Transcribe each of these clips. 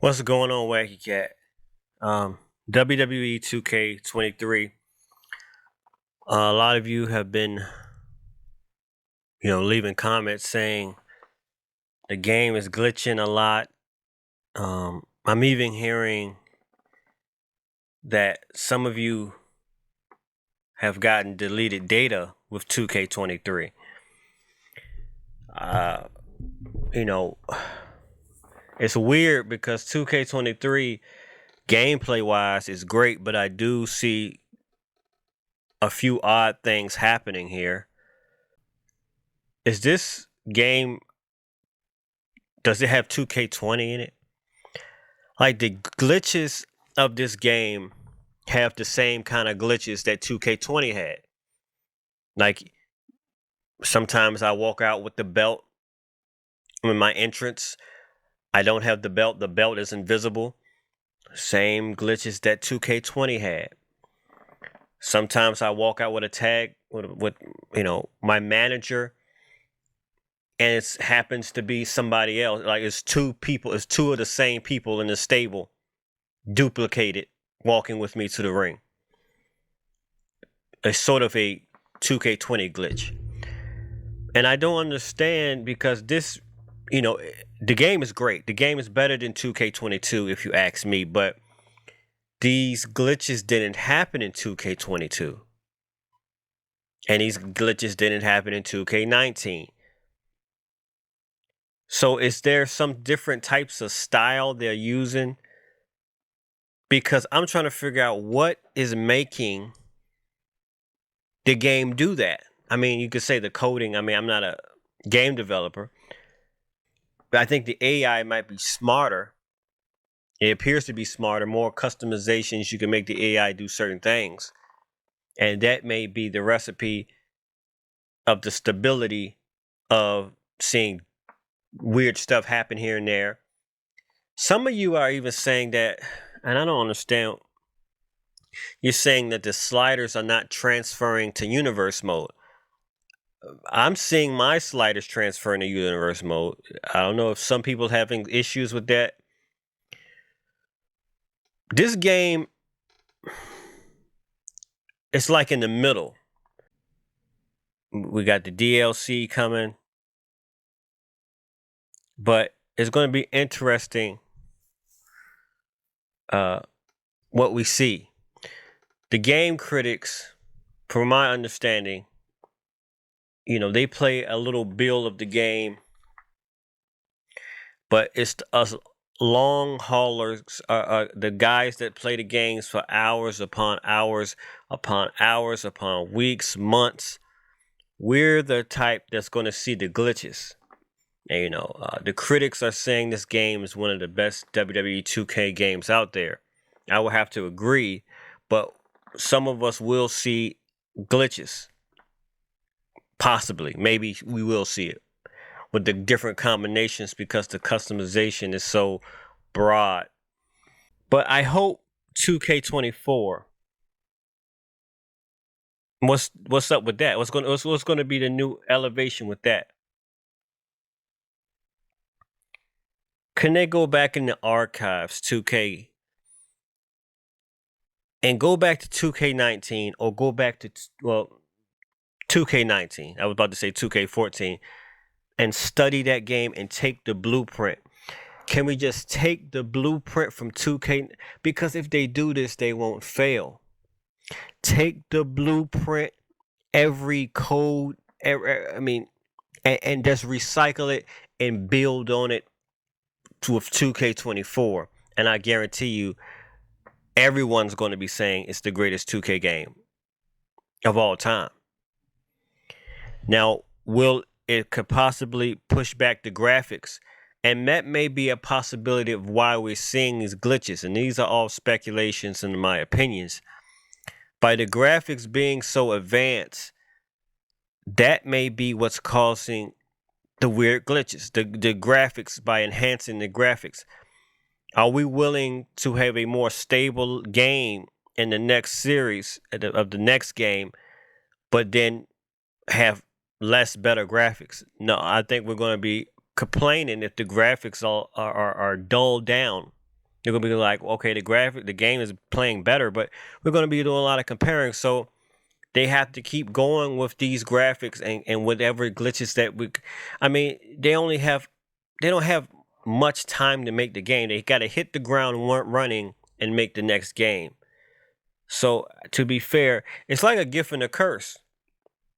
What's going on, Wacky Cat? WWE 2K23. A lot of you have been, leaving comments saying the game is glitching a lot. I'm even hearing that some of you have gotten deleted data with 2K23. It's weird because 2K23 gameplay wise is great, but I do see a few odd things happening here. Is this game, does it have 2K20 in it? Like, the glitches of this game have the same kind of glitches that 2K20 had. Like, sometimes I walk out with the belt in my entrance. I don't have the belt is invisible. Same glitches that 2K20 had. Sometimes I walk out with a tag with my manager, and it happens to be somebody else. Like, it's two of the same people in the stable, duplicated, walking with me to the ring. It's sort of a 2K20 glitch. And I don't understand, because this, the game is great. The game is better than 2K22 if you ask me, but these glitches didn't happen in 2K22. And these glitches didn't happen in 2K19. So is there some different types of style they're using? Because I'm trying to figure out what is making the game do that. I mean, you could say the coding. I mean, I'm not a game developer, but I think the AI might be smarter. It appears to be smarter, more customizations. You can make the AI do certain things. And that may be the recipe of the stability of seeing weird stuff happen here and there. Some of you are even saying that, and I don't understand. You're saying that the sliders are not transferring to universe mode. I'm seeing my sliders transferring to universe mode. I don't know if some people having issues with that. This game, it's like in the middle. We got the DLC coming, but it's going to be interesting what we see. The game critics, from my understanding, they play a little build of the game, but it's us long haulers, the guys that play the games for hours upon hours upon hours upon weeks, months. We're the type that's going to see the glitches. And, the critics are saying this game is one of the best WWE 2K games out there. I will have to agree, but some of us will see glitches. Possibly. Maybe we will see it with the different combinations because the customization is so broad. But I hope 2K24. What's up with that? What's going to be the new elevation with that? Can they go back in the archives, 2K, and go back to 2K19 or go back to 2K19? I was about to say 2K14, and study that game and take the blueprint. Can we just take the blueprint from 2K? Because if they do this, they won't fail. Take the blueprint, every code, and just recycle it and build on it with 2K24. And I guarantee you, everyone's going to be saying it's the greatest 2K game of all time. Now, it could possibly push back the graphics, and that may be a possibility of why we're seeing these glitches. And these are all speculations and my opinions. By the graphics being so advanced, that may be what's causing the weird glitches. The graphics, by enhancing the graphics. Are we willing to have a more stable game in the next series of the next game, but then have less better graphics? No, I think we're going to be complaining if the graphics are dulled down. They're gonna be like, okay, the game is playing better, but we're gonna be doing a lot of comparing. So they have to keep going with these graphics and whatever glitches that I mean, they don't have much time to make the game. They got to hit the ground running and make the next game. So to be fair, it's like a gift and a curse.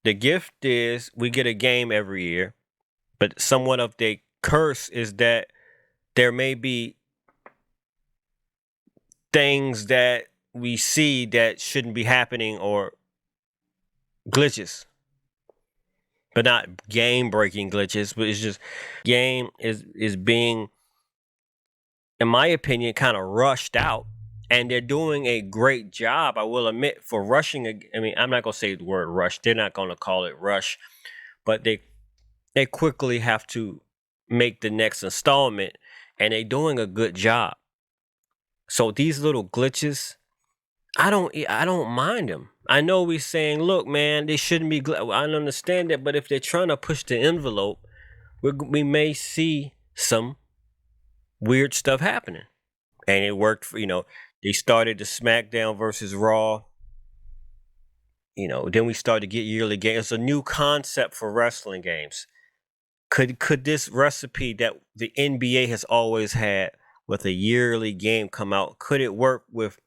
The gift is we get a game every year, but somewhat of the curse is that there may be things that we see that shouldn't be happening or glitches, but not game breaking glitches, but it's just game is being, in my opinion, kind of rushed out, and they're doing a great job, I will admit, for rushing. I mean, I'm not gonna say the word rush. They're not gonna call it rush, but they quickly have to make the next installment, and they're doing a good job. So these little glitches, I don't mind them. I know we're saying, look, man, they shouldn't be. I understand that, but if they're trying to push the envelope, we may see some weird stuff happening. And it worked for, they started the SmackDown versus Raw. Then we started to get yearly games. It's a new concept for wrestling games. Could this recipe that the NBA has always had with a yearly game come out, could it work with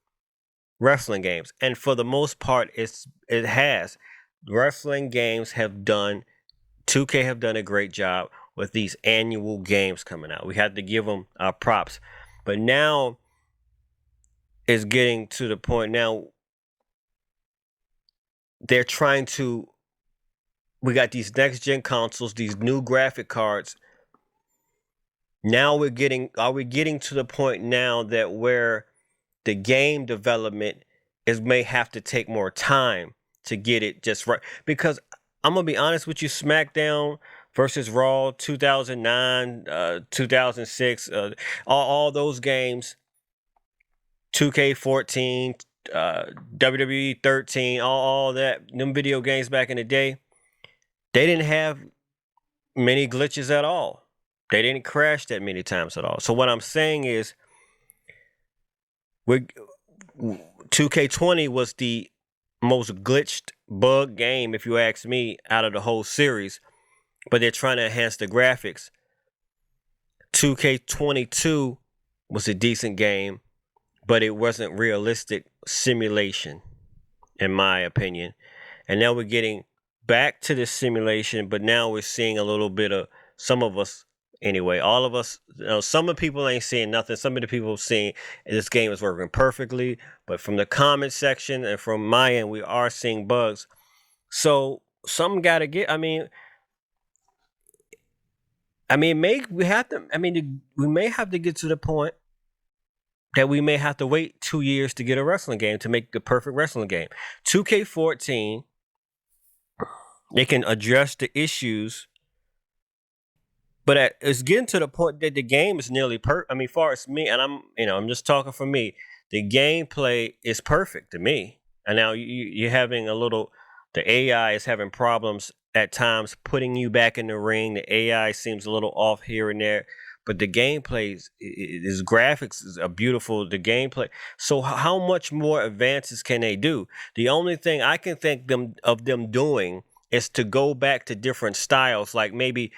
wrestling games? And for the most part, it has. Wrestling games have done 2K have done a great job with these annual games coming out. We had to give them our props. But now it's getting to the point now they're trying to, we got these next gen consoles, these new graphic cards. Now are we getting to the point now that where the game development may have to take more time to get it just right? Because I'm gonna be honest with you, SmackDown versus Raw 2009, 2006, all those games, 2K14, WWE 13, all that, them video games back in the day, they didn't have many glitches at all. They didn't crash that many times at all. So what I'm saying is, 2K20 was the most glitched bug game, if you ask me, out of the whole series. But they're trying to enhance the graphics. 2K22 was a decent game, but it wasn't realistic simulation, in my opinion. And now we're getting back to the simulation, but now we're seeing a little bit of, some of us anyway, all of us, some of the people ain't seeing nothing. Some of the people seeing this game is working perfectly, but from the comment section and from my end, we are seeing bugs. So some got to get, we may have to get to the point that we may have to wait 2 years to get a wrestling game to make the perfect wrestling game. 2K14, they can address the issues, but it's getting to the point that the game is nearly far as me, and I'm just talking for me, the gameplay is perfect to me. And now you're having the AI is having problems at times putting you back in the ring. The AI seems a little off here and there, but the gameplay is graphics are beautiful. The gameplay. So how much more advances can they do? The only thing I can think of them doing is to go back to different styles, like maybe,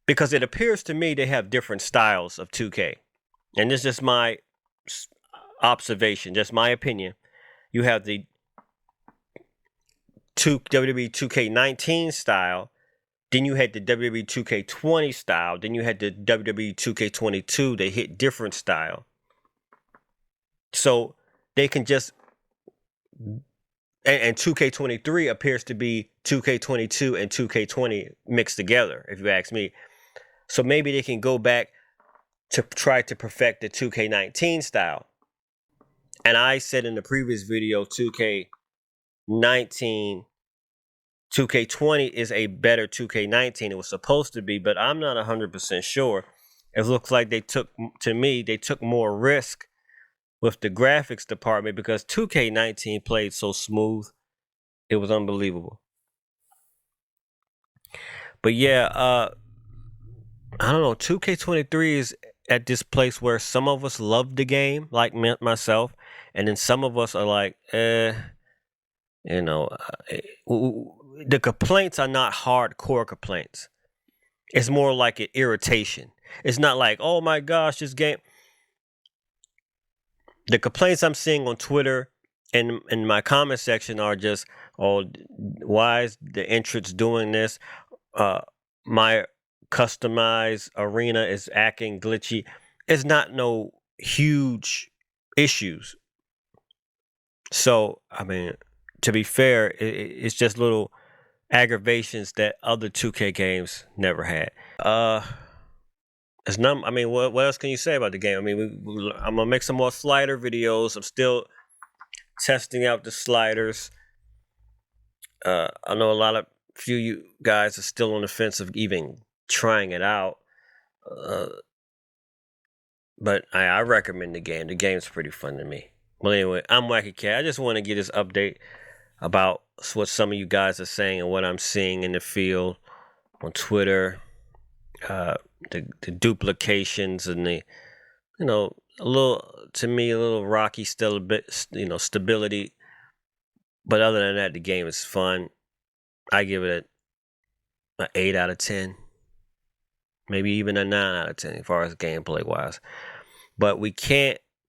because it appears to me they have different styles of 2K, and this is just my observation, just my opinion. You have the WWE 2K19 style, then you had the WWE 2K20 style, then you had the WWE 2K22. They hit different style, so they can just, and 2K23 appears to be 2K22 and 2K20 mixed together, if you ask me. So maybe they can go back to try to perfect the 2K19 style. And I said in the previous video, 2K20 is a better 2K19. It was supposed to be, but I'm not 100% sure. It looks like they took more risk with the graphics department, because 2K19 played so smooth. It was unbelievable. But yeah, I don't know. 2K23 at this place where some of us love the game, like myself, and then some of us are like, you know, the complaints are not hardcore complaints. It's more like an irritation. It's not like, oh my gosh, this game. The complaints I'm seeing on Twitter and in my comment section are just, oh, why is the entrance doing this? My customized arena is acting glitchy. It's not no huge issues. So, I mean, to be fair, it's just little aggravations that other 2K games never had. It's not. I mean, what else can you say about the game? I mean, I'm gonna make some more slider videos. I'm still testing out the sliders. I know few you guys are still on the fence of even trying it out. But I recommend the game. The game's pretty fun to me. Well, anyway, I'm Wacky Cat. I just want to get this update about what some of you guys are saying and what I'm seeing in the field on Twitter. The duplications and the, a little rocky still a bit, stability. But other than that, the game is fun. I give it an 8 out of 10. Maybe even a 9 out of 10 as far as gameplay wise. But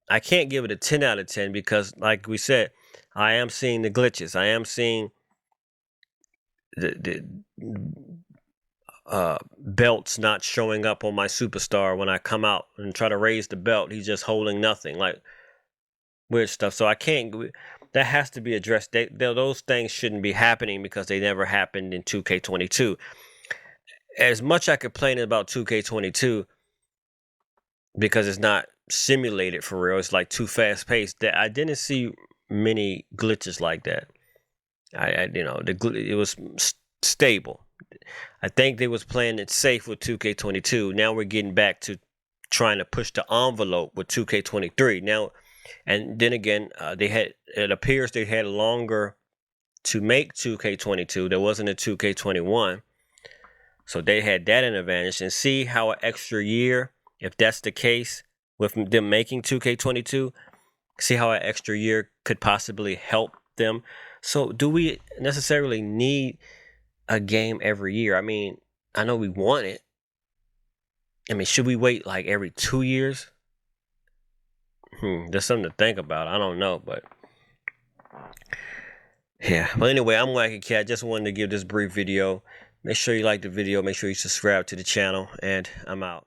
I can't give it a 10 out of 10 because, like we said, I am seeing the glitches. I am seeing the belts not showing up on my superstar when I come out and try to raise the belt. He's just holding nothing, like weird stuff. So I can't. That has to be addressed. Those things shouldn't be happening because they never happened in 2K22. As much I complain about 2K22 because it's not simulated for real. It's like too fast paced. That I didn't see many glitches like that. It was stable. I think they was playing it safe with 2K22. Now we're getting back to trying to push the envelope with 2K23. Now, and then again, it appears they had longer to make 2K22. There wasn't a 2K21. So they had that an advantage. And see how an extra year, if that's the case with them making 2K22, see how an extra year could possibly help them. So do we necessarily need a game every year? I mean, I know we want it. I mean, should we wait like every 2 years? There's something to think about. I don't know, but yeah. But anyway, I'm Wacky Cat. Just wanted to give this brief video. Make sure you like the video. Make sure you subscribe to the channel, and I'm out.